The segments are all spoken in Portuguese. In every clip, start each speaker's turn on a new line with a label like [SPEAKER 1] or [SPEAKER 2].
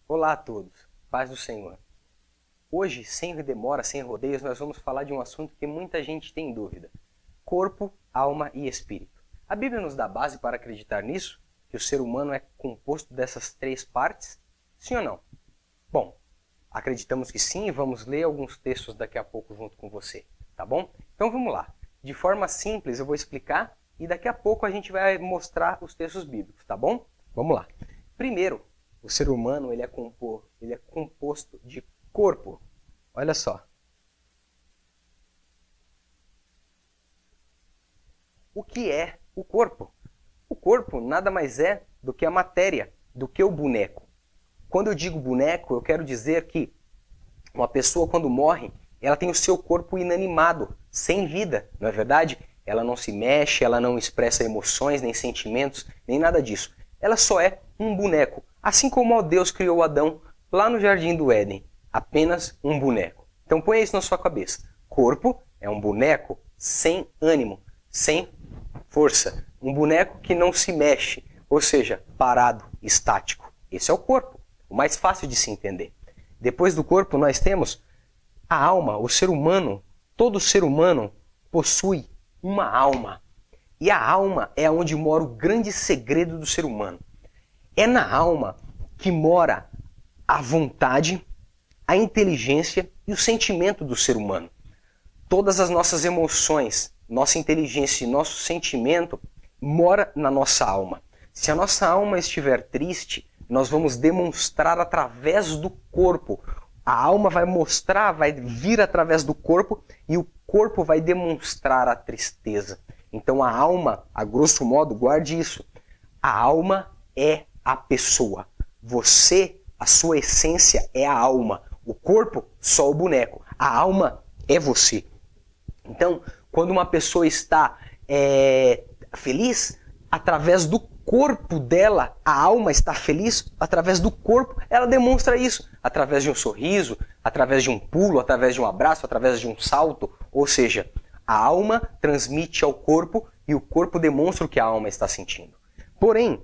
[SPEAKER 1] Olá a todos, paz do Senhor. Hoje, sem demora, sem rodeios, nós vamos falar de um assunto que muita gente tem dúvida. Corpo, alma e espírito. A Bíblia nos dá base para acreditar nisso? Que o ser humano é composto dessas três partes? Sim ou não? Bom, acreditamos que sim e vamos ler alguns textos daqui a pouco junto com você, tá bom? Então vamos lá. De forma simples eu vou explicar e daqui a pouco a gente vai mostrar os textos bíblicos, tá bom? Vamos lá. Primeiro, o ser humano ele é composto de corpo. Olha só. O que é o corpo? O corpo nada mais é do que a matéria, do que o boneco. Quando eu digo boneco, eu quero dizer que uma pessoa quando morre, ela tem o seu corpo inanimado, sem vida, não é verdade? Ela não se mexe, ela não expressa emoções, nem sentimentos, nem nada disso. Ela só é um boneco. Assim como Deus criou Adão lá no Jardim do Éden, apenas um boneco. Então ponha isso na sua cabeça. Corpo é um boneco sem ânimo, sem força. Um boneco que não se mexe, ou seja, parado, estático. Esse é o corpo, o mais fácil de se entender. Depois do corpo nós temos a alma, o ser humano. Todo ser humano possui uma alma. E a alma é onde mora o grande segredo do ser humano. É na alma que mora a vontade, a inteligência e o sentimento do ser humano. Todas as nossas emoções, nossa inteligência e nosso sentimento mora na nossa alma. Se a nossa alma estiver triste, nós vamos demonstrar através do corpo. A alma vai mostrar, vai vir através do corpo e o corpo vai demonstrar a tristeza. Então a alma, a grosso modo, guarde isso. A alma é a pessoa. Você, a sua essência é a alma. O corpo, só o boneco. A alma é você. Então, quando uma pessoa está feliz, através do corpo dela, a alma está feliz, através do corpo, ela demonstra isso. Através de um sorriso, através de um pulo, através de um abraço, através de um salto. Ou seja, a alma transmite ao corpo e o corpo demonstra o que a alma está sentindo. Porém,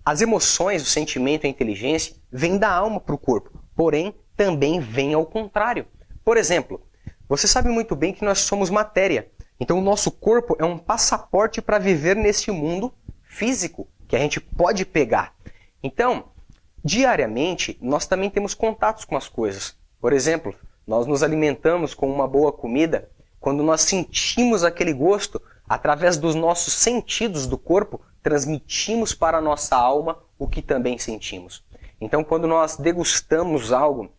[SPEAKER 1] as emoções, o sentimento e a inteligência vêm da alma para o corpo, porém também vêm ao contrário. Por exemplo, você sabe muito bem que nós somos matéria, então o nosso corpo é um passaporte para viver neste mundo físico que a gente pode pegar. Então, diariamente, nós também temos contatos com as coisas. Por exemplo, nós nos alimentamos com uma boa comida, quando nós sentimos aquele gosto, através dos nossos sentidos do corpo, transmitimos para a nossa alma o que também sentimos. Então, quando nós degustamos algo,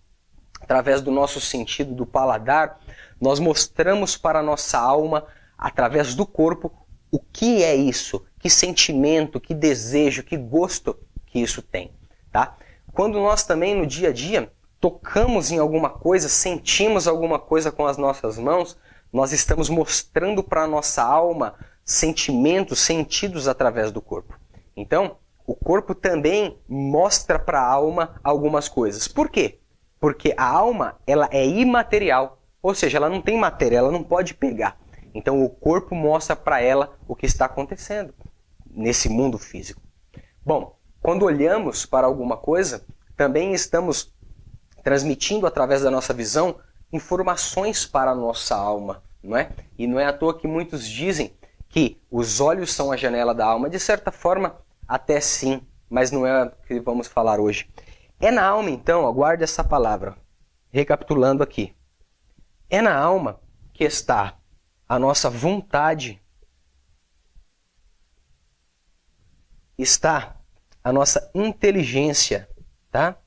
[SPEAKER 1] através do nosso sentido do paladar, nós mostramos para a nossa alma, através do corpo, o que é isso, que sentimento, que desejo, que gosto que isso tem. Tá? Quando nós também, no dia a dia, tocamos em alguma coisa, sentimos alguma coisa com as nossas mãos, nós estamos mostrando para a nossa alma sentimentos, sentidos através do corpo. Então, o corpo também mostra para a alma algumas coisas. Por quê? Porque a alma ela é imaterial, ou seja, ela não tem matéria, ela não pode pegar. Então, o corpo mostra para ela o que está acontecendo nesse mundo físico. Bom, quando olhamos para alguma coisa, também estamos transmitindo através da nossa visão informações para a nossa alma, não é? E não é à toa que muitos dizem que os olhos são a janela da alma. De certa forma, até sim, mas não é o que vamos falar hoje. É na alma, então, aguarde essa palavra, recapitulando aqui. É na alma que está a nossa vontade, está a nossa inteligência, tá?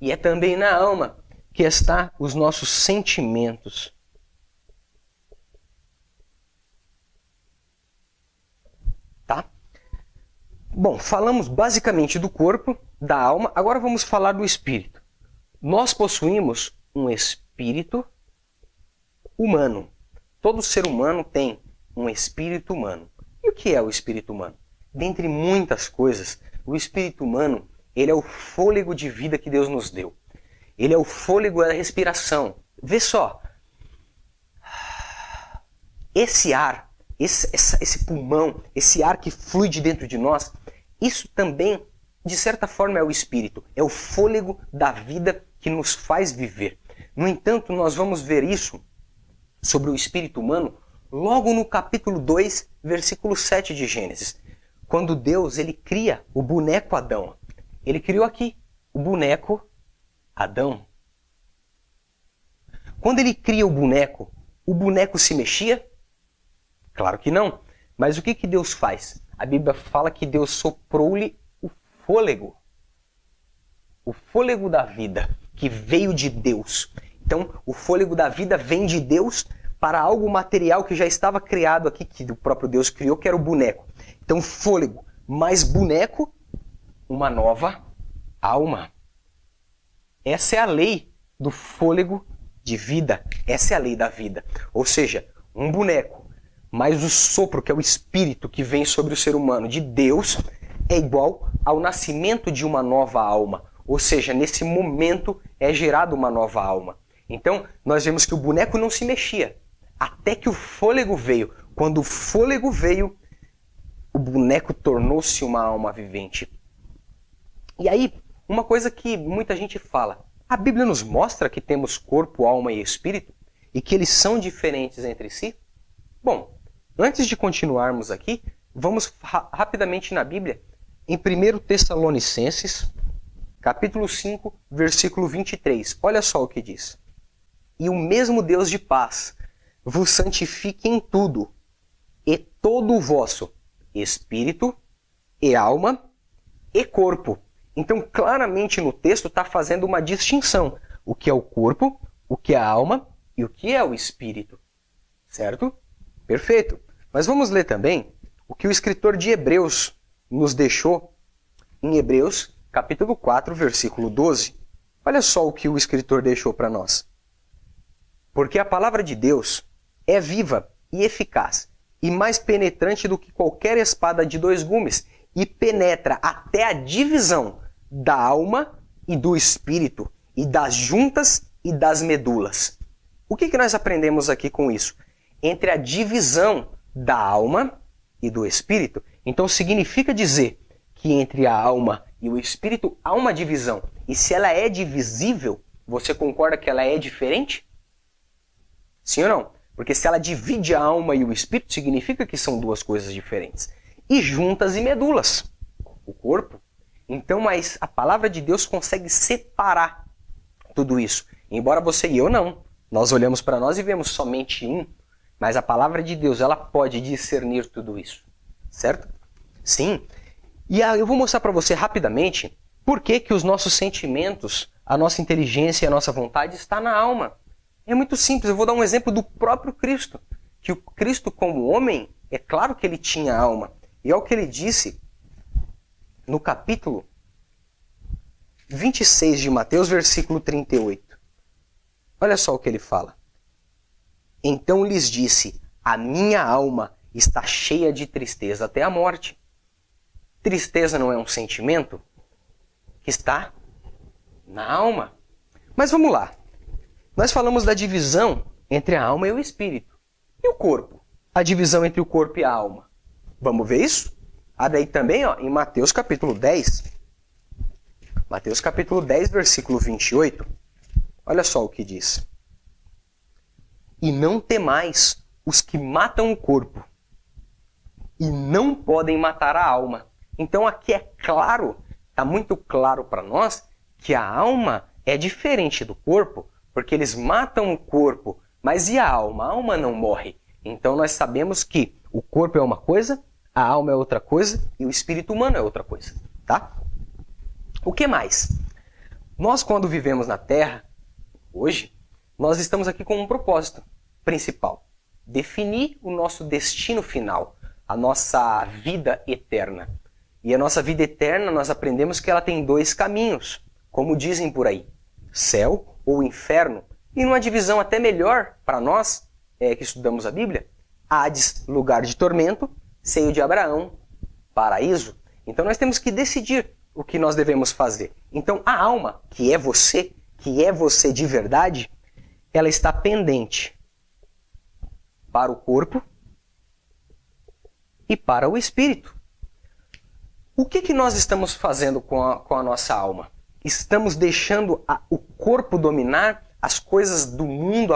[SPEAKER 1] E é também na alma que está os nossos sentimentos. Tá? Bom, falamos basicamente do corpo, da alma, agora vamos falar do espírito. Nós possuímos um espírito humano. Todo ser humano tem um espírito humano. E o que é o espírito humano? Dentre muitas coisas, o espírito humano ele é o fôlego de vida que Deus nos deu. Ele é o fôlego da respiração. Vê só. Esse ar, esse pulmão, esse ar que flui de dentro de nós, isso também de certa forma, é o espírito, é o fôlego da vida que nos faz viver. No entanto, nós vamos ver isso sobre o espírito humano logo no capítulo 2, versículo 7 de Gênesis. Quando Deus ele cria o boneco Adão. Ele criou aqui o boneco Adão. Quando ele cria o boneco se mexia? Claro que não. Mas o que Deus faz? A Bíblia fala que Deus soprou-lhe o fôlego da vida, que veio de Deus. Então, o fôlego da vida vem de Deus para algo material que já estava criado aqui, que o próprio Deus criou, que era o boneco. Então, fôlego mais boneco, uma nova alma. Essa é a lei do fôlego de vida. Essa é a lei da vida. Ou seja, um boneco mais o sopro, que é o espírito que vem sobre o ser humano de Deus, é igual ao nascimento de uma nova alma. Ou seja, nesse momento é gerada uma nova alma. Então, nós vemos que o boneco não se mexia, até que o fôlego veio. Quando o fôlego veio, o boneco tornou-se uma alma vivente. E aí, uma coisa que muita gente fala, a Bíblia nos mostra que temos corpo, alma e espírito, e que eles são diferentes entre si? Bom, antes de continuarmos aqui, vamos rapidamente na Bíblia, em 1 Tessalonicenses, capítulo 5, versículo 23. Olha só o que diz. E o mesmo Deus de paz vos santifique em tudo, e todo o vosso espírito, e alma, e corpo. Então, claramente no texto está fazendo uma distinção. O que é o corpo, o que é a alma e o que é o espírito. Certo? Perfeito. Mas vamos ler também o que o escritor de Hebreus nos deixou em Hebreus, capítulo 4, versículo 12. Olha só o que o escritor deixou para nós. Porque a palavra de Deus é viva e eficaz, e mais penetrante do que qualquer espada de dois gumes, e penetra até a divisão da alma e do espírito, e das juntas e das medulas. O que nós aprendemos aqui com isso? Entre a divisão da alma e do espírito. Então significa dizer que entre a alma e o espírito há uma divisão. E se ela é divisível, você concorda que ela é diferente? Sim ou não? Porque se ela divide a alma e o espírito, significa que são duas coisas diferentes. E juntas e medulas, o corpo. Então, mas a palavra de Deus consegue separar tudo isso. Embora você e eu não. Nós olhamos para nós e vemos somente um. Mas a palavra de Deus, ela pode discernir tudo isso. Certo? Sim. E eu vou mostrar para você rapidamente por que os nossos sentimentos, a nossa inteligência e a nossa vontade está na alma. É muito simples. Eu vou dar um exemplo do próprio Cristo. Que o Cristo, como homem, é claro que ele tinha alma. E é o que ele disse no capítulo 26 de Mateus, versículo 38. Olha só o que ele fala. Então lhes disse, a minha alma está cheia de tristeza até a morte. Tristeza não é um sentimento que está na alma. Mas vamos lá. Nós falamos da divisão entre a alma e o espírito. E o corpo? A divisão entre o corpo e a alma. Vamos ver isso? Abre aí também em Mateus capítulo 10. Mateus capítulo 10, versículo 28. Olha só o que diz. E não temais os que matam o corpo e não podem matar a alma. Então aqui é claro, está muito claro para nós que a alma é diferente do corpo, porque eles matam o corpo, mas e a alma? A alma não morre. Então nós sabemos que o corpo é uma coisa, a alma é outra coisa e o espírito humano é outra coisa. Tá? O que mais? Nós, quando vivemos na Terra, hoje, nós estamos aqui com um propósito principal. Definir o nosso destino final, a nossa vida eterna. E a nossa vida eterna, nós aprendemos que ela tem dois caminhos, como dizem por aí. Céu ou inferno. E numa divisão até melhor para nós, que estudamos a Bíblia, Hades, lugar de tormento, seio de Abraão, paraíso. Então nós temos que decidir o que nós devemos fazer. Então a alma, que é você de verdade, ela está pendente para o corpo e para o espírito. O que nós estamos fazendo com a nossa alma? Estamos deixando o corpo dominar as coisas do mundo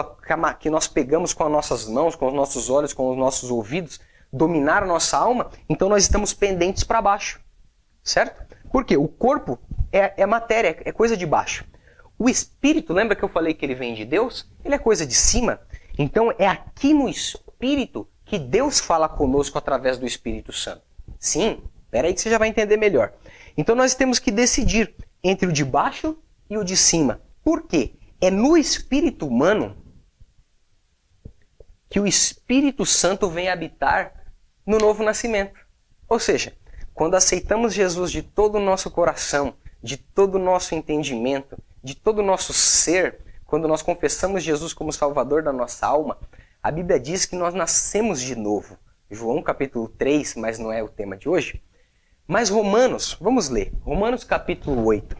[SPEAKER 1] que nós pegamos com as nossas mãos, com os nossos olhos, com os nossos ouvidos, dominar a nossa alma? Então nós estamos pendentes para baixo, certo? Porque o corpo é matéria, é coisa de baixo. O espírito, lembra que eu falei que ele vem de Deus? Ele é coisa de cima. Então é aqui no espírito que Deus fala conosco através do Espírito Santo. Sim, peraí que você já vai entender melhor. Então nós temos que decidir entre o de baixo e o de cima. Por quê? É no espírito humano que o Espírito Santo vem habitar no novo nascimento. Ou seja, quando aceitamos Jesus de todo o nosso coração, de todo o nosso entendimento, de todo o nosso ser, quando nós confessamos Jesus como Salvador da nossa alma, a Bíblia diz que nós nascemos de novo. João capítulo 3, mas não é o tema de hoje. Mas Romanos, vamos ler. Romanos capítulo 8,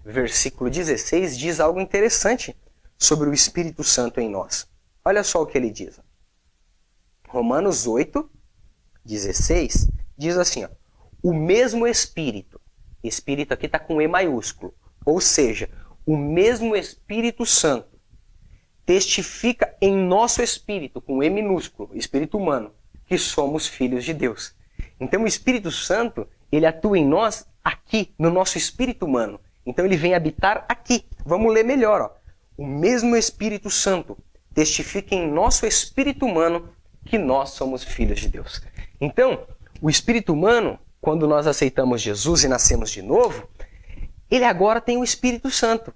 [SPEAKER 1] versículo 16, diz algo interessante sobre o Espírito Santo em nós. Olha só o que ele diz. Romanos 8, 16, diz assim, ó, o mesmo Espírito, Espírito aqui está com E maiúsculo, ou seja, o mesmo Espírito Santo testifica em nosso espírito, com E minúsculo, espírito humano, que somos filhos de Deus. Então o Espírito Santo, ele atua em nós aqui, no nosso espírito humano. Então ele vem habitar aqui. Vamos ler melhor. Ó. O mesmo Espírito Santo testifica em nosso espírito humano que nós somos filhos de Deus. Então, o espírito humano, quando nós aceitamos Jesus e nascemos de novo, ele agora tem o Espírito Santo.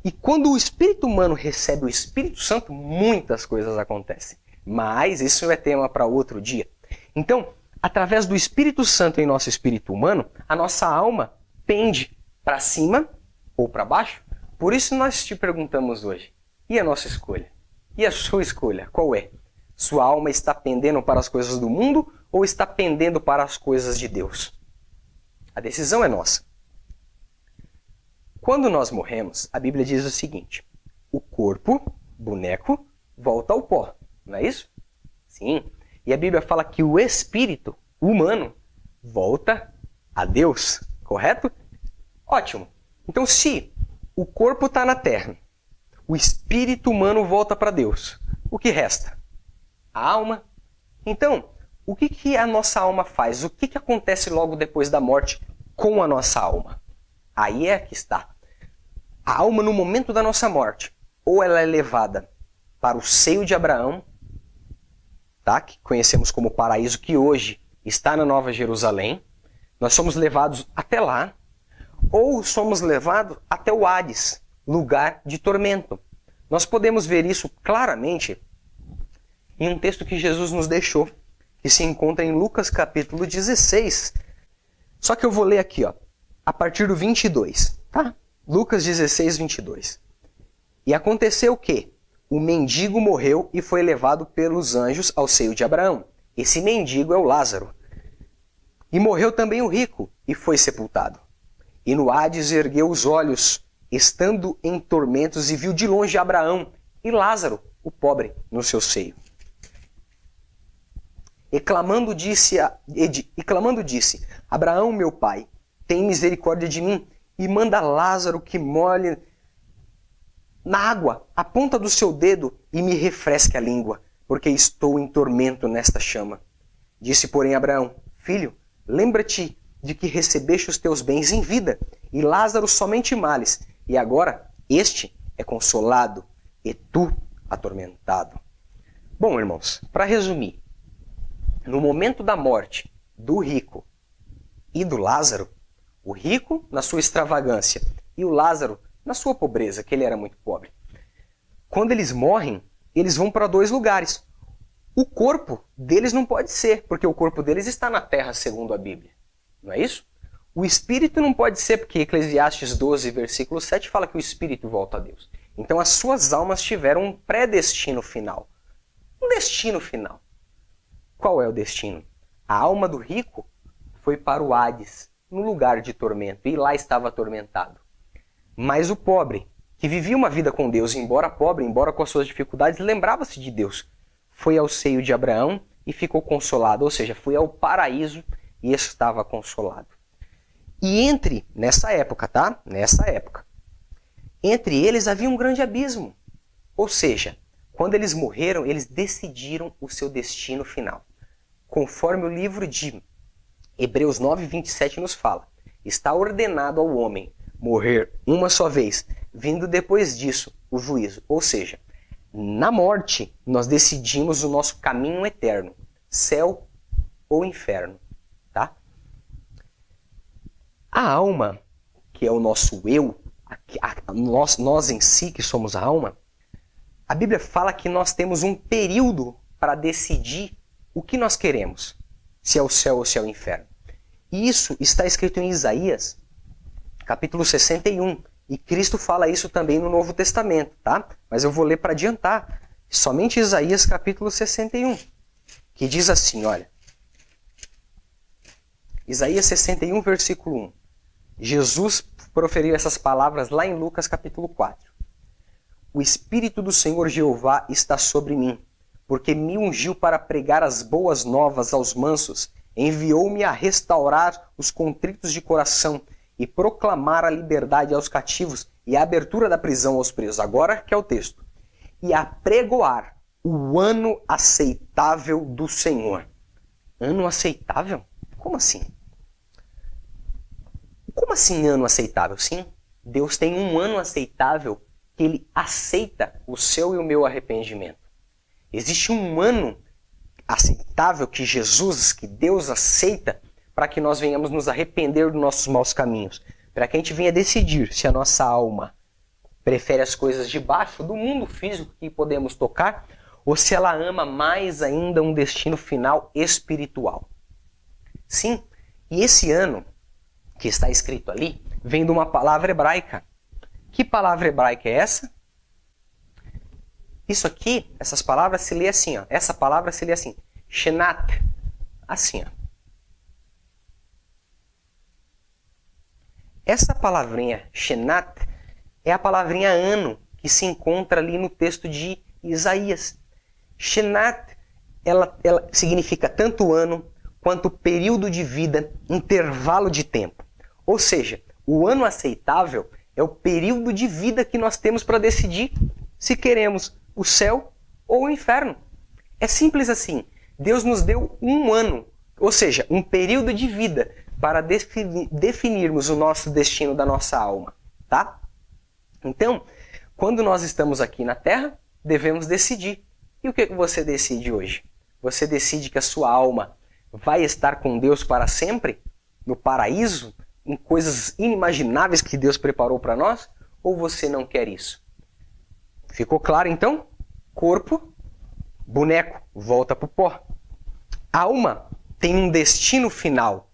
[SPEAKER 1] E quando o espírito humano recebe o Espírito Santo, muitas coisas acontecem. Mas isso é tema para outro dia. Então, através do Espírito Santo em nosso espírito humano, a nossa alma pende para cima ou para baixo. Por isso nós te perguntamos hoje, e a nossa escolha? E a sua escolha, qual é? Sua alma está pendendo para as coisas do mundo ou está pendendo para as coisas de Deus? A decisão é nossa. Quando nós morremos, a Bíblia diz o seguinte, o corpo, boneco, volta ao pó, não é isso? Sim. E a Bíblia fala que o espírito humano volta a Deus, correto? Ótimo. Então se o corpo está na terra, o espírito humano volta para Deus, o que resta? A alma. Então, o que a nossa alma faz? O que acontece logo depois da morte com a nossa alma? Aí é que está. A alma no momento da nossa morte, ou ela é levada para o seio de Abraão, tá? Que conhecemos como paraíso, que hoje está na Nova Jerusalém. Nós somos levados até lá, ou somos levados até o Hades, lugar de tormento. Nós podemos ver isso claramente em um texto que Jesus nos deixou, que se encontra em Lucas capítulo 16. Só que eu vou ler aqui, ó, a partir do 22, tá? Lucas 16, 22. E aconteceu que o mendigo morreu e foi levado pelos anjos ao seio de Abraão. Esse mendigo é o Lázaro. E morreu também o rico e foi sepultado. E no Hades ergueu os olhos, estando em tormentos, e viu de longe Abraão e Lázaro, o pobre, no seu seio. E clamando disse, Abraão, meu pai, tem misericórdia de mim e manda Lázaro que molhe na água a ponta do seu dedo e me refresque a língua, porque estou em tormento nesta chama. Disse, porém, Abraão, filho, lembra-te de que recebeste os teus bens em vida, e Lázaro somente males, e agora este é consolado, e tu atormentado. Bom, irmãos, para resumir, no momento da morte do rico e do Lázaro, o rico na sua extravagância e o Lázaro na sua pobreza, que ele era muito pobre. Quando eles morrem, eles vão para dois lugares. O corpo deles não pode ser, porque o corpo deles está na terra, segundo a Bíblia. Não é isso? O espírito não pode ser, porque Eclesiastes 12, versículo 7, fala que o espírito volta a Deus. Então as suas almas tiveram um pré-destino final. Um destino final. Qual é o destino? A alma do rico foi para o Hades, no lugar de tormento, e lá estava atormentado. Mas o pobre, que vivia uma vida com Deus, embora pobre, embora com as suas dificuldades, lembrava-se de Deus. Foi ao seio de Abraão e ficou consolado, ou seja, foi ao paraíso e estava consolado. E nessa época, tá? Nessa época, entre eles havia um grande abismo. Ou seja, quando eles morreram, eles decidiram o seu destino final. Conforme o livro de Hebreus 9, 27 nos fala, está ordenado ao homem morrer uma só vez, vindo depois disso o juízo. Ou seja, na morte nós decidimos o nosso caminho eterno, céu ou inferno. Tá? A alma, que é o nosso eu, nós em si que somos a alma, a Bíblia fala que nós temos um período para decidir o que nós queremos, se é o céu ou se é o inferno. E isso está escrito em Isaías, capítulo 61, e Cristo fala isso também no Novo Testamento, tá? Mas eu vou ler para adiantar, somente Isaías capítulo 61, que diz assim, olha, Isaías 61, versículo 1. Jesus proferiu essas palavras lá em Lucas capítulo 4. O Espírito do Senhor Jeová está sobre mim, porque me ungiu para pregar as boas novas aos mansos, enviou-me a restaurar os contritos de coração e proclamar a liberdade aos cativos e a abertura da prisão aos presos. Agora que é o texto. E a pregoar o ano aceitável do Senhor. Ano aceitável? Como assim? Como assim ano aceitável? Sim, Deus tem um ano aceitável que Ele aceita o seu e o meu arrependimento. Existe um ano aceitável que Jesus, que Deus aceita para que nós venhamos nos arrepender dos nossos maus caminhos. Para que a gente venha decidir se a nossa alma prefere as coisas de baixo, do mundo físico que podemos tocar, ou se ela ama mais ainda um destino final espiritual. Sim, e esse ano que está escrito ali vem de uma palavra hebraica. Que palavra hebraica é essa? Isso aqui, essas palavras se lê assim, ó. Essa palavra se lê assim, Shenat, assim, ó. Essa palavrinha Shenat é a palavrinha ano que se encontra ali no texto de Isaías. Shenat, ela significa tanto ano quanto período de vida, intervalo de tempo. Ou seja, o ano aceitável é o período de vida que nós temos para decidir se queremos o céu ou o inferno. É simples assim. Deus nos deu um ano, ou seja, um período de vida para definirmos o nosso destino da nossa alma, tá? Então, quando nós estamos aqui na Terra, devemos decidir. E o que você decide hoje? Você decide que a sua alma vai estar com Deus para sempre? No paraíso? Em coisas inimagináveis que Deus preparou para nós? Ou você não quer isso? Ficou claro então? Corpo, boneco, volta para o pó. Alma tem um destino final,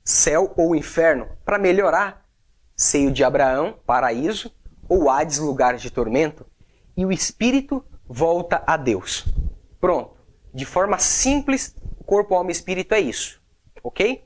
[SPEAKER 1] céu ou inferno, para melhorar. Seio de Abraão, paraíso, ou Hades, lugar de tormento. E o espírito volta a Deus. Pronto. De forma simples, corpo, alma e espírito é isso. Ok?